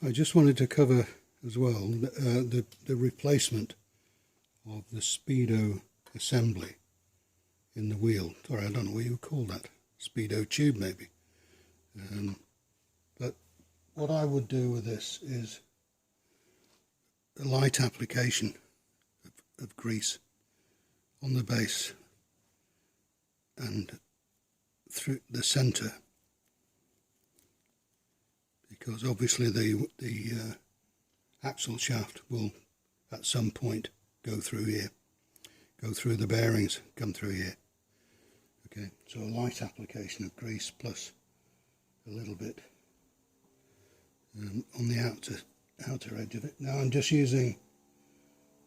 I just wanted to cover as well the replacement of the Speedo assembly in the wheel. Sorry, I don't know what you would call that. Speedo tube maybe. But what I would do with this is a light application of grease on the base and through the centre, because obviously the axle shaft will at some point go through here, go through the bearings, come through here. Okay, so a light application of grease plus a little bit on the outer edge of it. Now I'm just using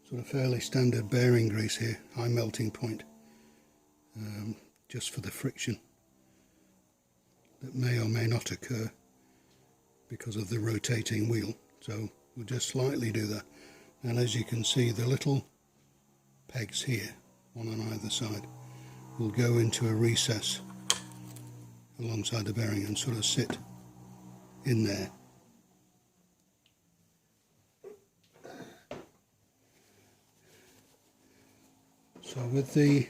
sort of fairly standard bearing grease here, high melting point, just for the friction that may or may not occur because of the rotating wheel. So we'll just slightly do that, and as you can see, the little pegs here, one on either side, will go into a recess alongside the bearing and sort of sit in there. So with the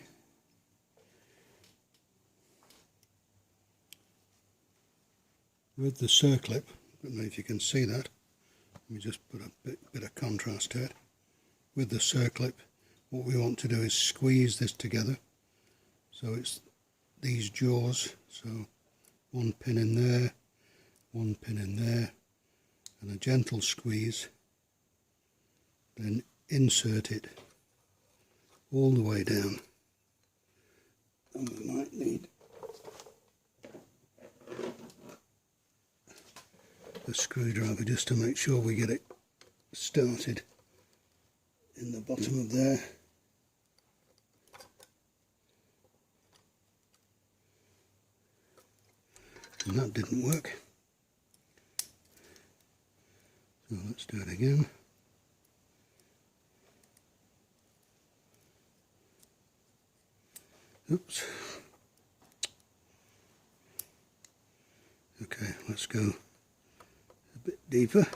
circlip, I don't know if you can see that, let me just put a bit of contrast to it. With the circlip, what we want to do is squeeze this together, so it's these jaws, so one pin in there, one pin in there, and a gentle squeeze, then insert it all the way down. And we might need a screwdriver just to make sure we get it started in the bottom of there. And that didn't work, so let's do it again. Oops. Okay, let's go a bit deeper.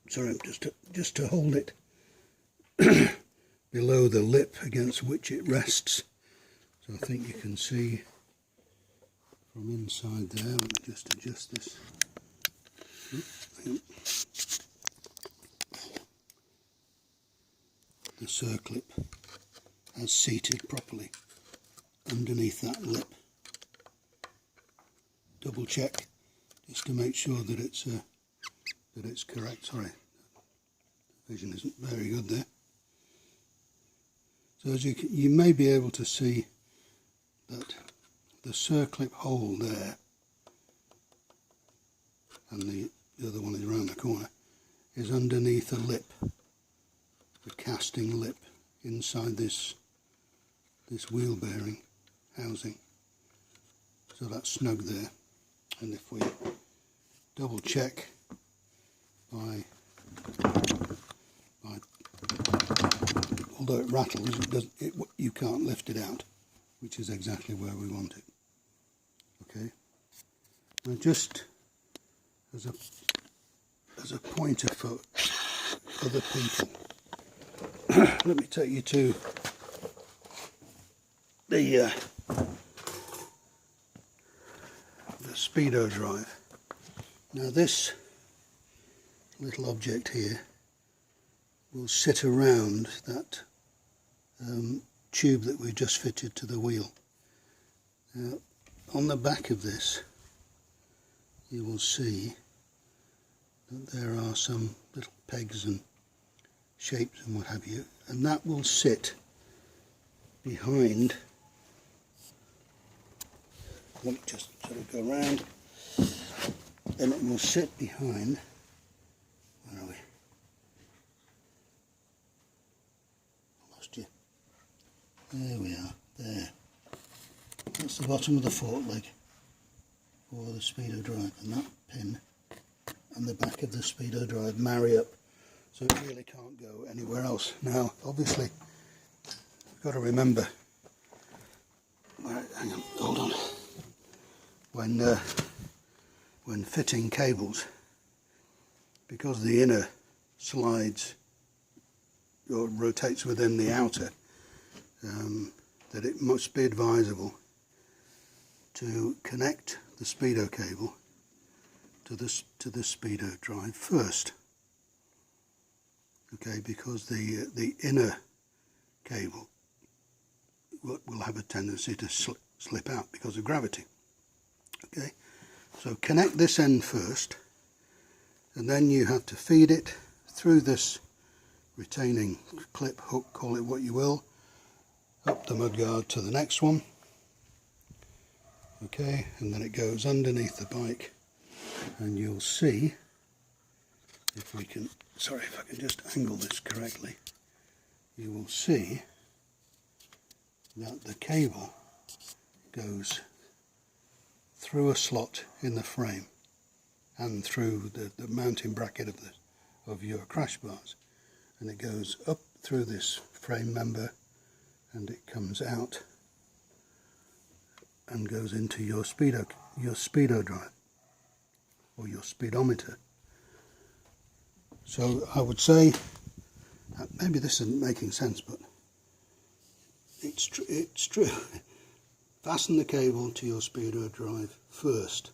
Sorry, just to hold it below the lip against which it rests. So I think you can see from inside there. Let me just adjust this. The circlip has seated properly underneath that lip. Double check just to make sure that it's correct. Sorry, the vision isn't very good there. So as you may be able to see that the circlip hole there, and the other one is around the corner, is underneath a lip, the casting lip inside this wheel bearing housing. So that's snug there, and if we double check by although it rattles, you can't lift it out, which is exactly where we want it. Okay, now just as a pointer for other people, let me take you to the Speedo Drive. Now this little object here will sit around that tube that we just fitted to the wheel. Now, on the back of this you will see that there are some little pegs and shapes and what have you, and that will sit behind. Let me just sort of go around, and it will sit behind, where are we? I lost you. There we are, there. That's the bottom of the fork leg for the Speedo Drive, and that pin and the back of the Speedo Drive marry up, so it really can't go anywhere else. Now obviously you've got to remember hang on, hold on. When fitting cables, because the inner slides or rotates within the outer, that it must be advisable to connect the Speedo cable to the Speedo Drive first. Okay, because the inner cable will have a tendency to slip out because of gravity. Okay, so connect this end first, and then you have to feed it through this retaining clip, hook, call it what you will, up the mudguard to the next one. Okay, and then it goes underneath the bike, and you'll see, if we can, sorry if I can just angle this correctly, you will see that the cable goes through a slot in the frame and through the mounting bracket of your crash bars, and it goes up through this frame member and it comes out and goes into your Speedo Drive or your speedometer. So I would say, maybe this isn't making sense, but it's true. Fasten the cable to your Speedo Drive first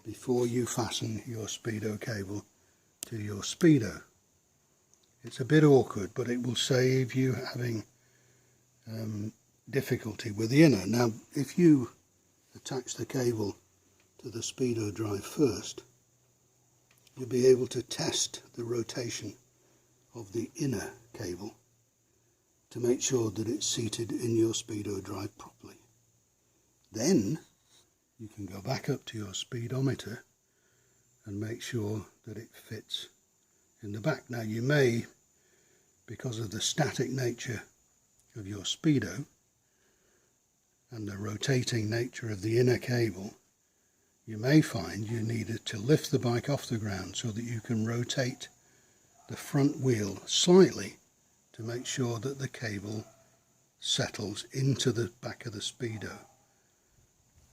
before you fasten your Speedo cable to your Speedo. It's a bit awkward, but it will save you having difficulty with the inner. Now, if you attach the cable to the Speedo Drive first, you'll be able to test the rotation of the inner cable to make sure that it's seated in your Speedo Drive properly. Then you can go back up to your speedometer and make sure that it fits in the back. Now you may, because of the static nature of your Speedo and the rotating nature of the inner cable, you may find you needed to lift the bike off the ground so that you can rotate the front wheel slightly to make sure that the cable settles into the back of the Speedo.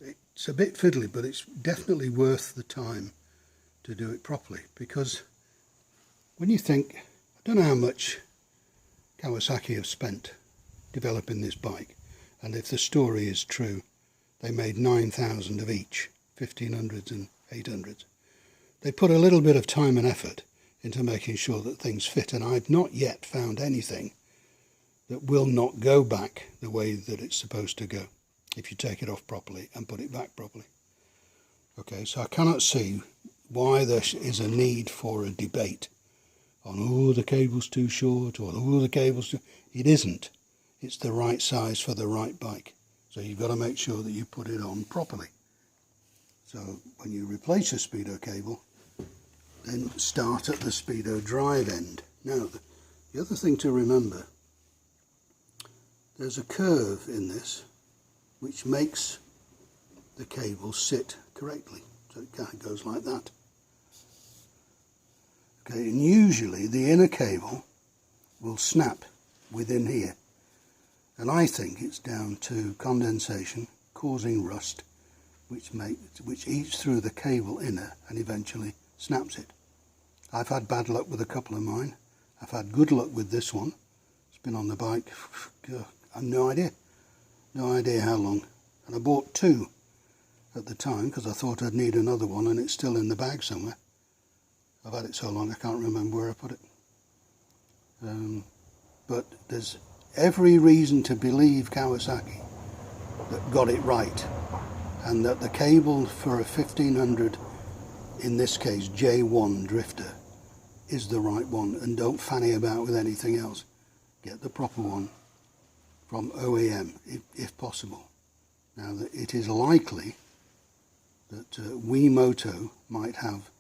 It's a bit fiddly, but it's definitely worth the time to do it properly, because when you think, I don't know how much Kawasaki have spent developing this bike, and if the story is true, they made 9,000 of each, 1500s and 800s. They put a little bit of time and effort into making sure that things fit, and I've not yet found anything that will not go back the way that it's supposed to go if you take it off properly and put it back properly. Okay, so I cannot see why there is a need for a debate on, oh, the cable's too short, or, oh, the cable's too... It isn't. It's the right size for the right bike. So you've got to make sure that you put it on properly. So when you replace your Speedo cable, then start at the Speedo Drive end. Now, the other thing to remember, there's a curve in this which makes the cable sit correctly. So it kind of goes like that. Okay, and usually the inner cable will snap within here. And I think it's down to condensation causing rust, which eats through the cable inner and eventually snaps it. I've had bad luck with a couple of mine. I've had good luck with this one. It's been on the bike, I've no idea how long. And I bought two at the time because I thought I'd need another one, and it's still in the bag somewhere. I've had it so long I can't remember where I put it. But there's every reason to believe Kawasaki that got it right, and that the cable for a 1500, in this case J1 drifter, is the right one, and don't fanny about with anything else. Get the proper one from OEM if possible. Now, it is likely that Wiimoto might have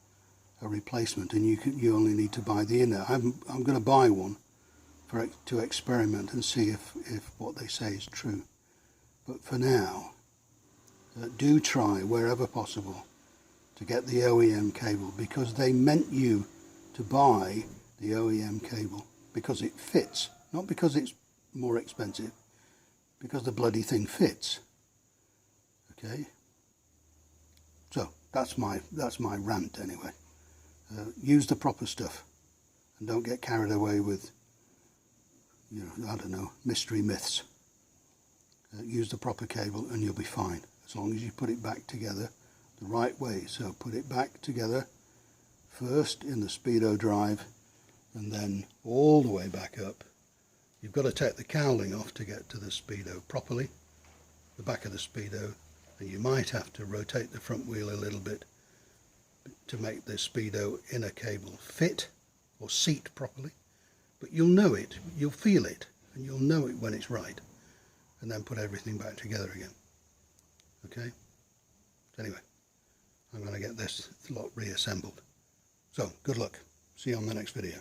a replacement, and you only need to buy the inner. I'm going to buy one to experiment and see if what they say is true. But for now, do try wherever possible to get the OEM cable, because they meant you to buy the OEM cable because it fits, not because it's more expensive, because the bloody thing fits. Okay, so that's my rant anyway. Use the proper stuff and don't get carried away with, you know, I don't know, mystery myths. Use the proper cable and you'll be fine, as long as you put it back together the right way. So put it back together first in the Speedo Drive and then all the way back up. You've got to take the cowling off to get to the Speedo properly, the back of the Speedo, and you might have to rotate the front wheel a little bit to make the Speedo inner cable fit or seat properly. But you'll know it, you'll feel it, and you'll know it when it's right. And then put everything back together again. Okay? So anyway, I'm going to get this lot reassembled. So, good luck. See you on the next video.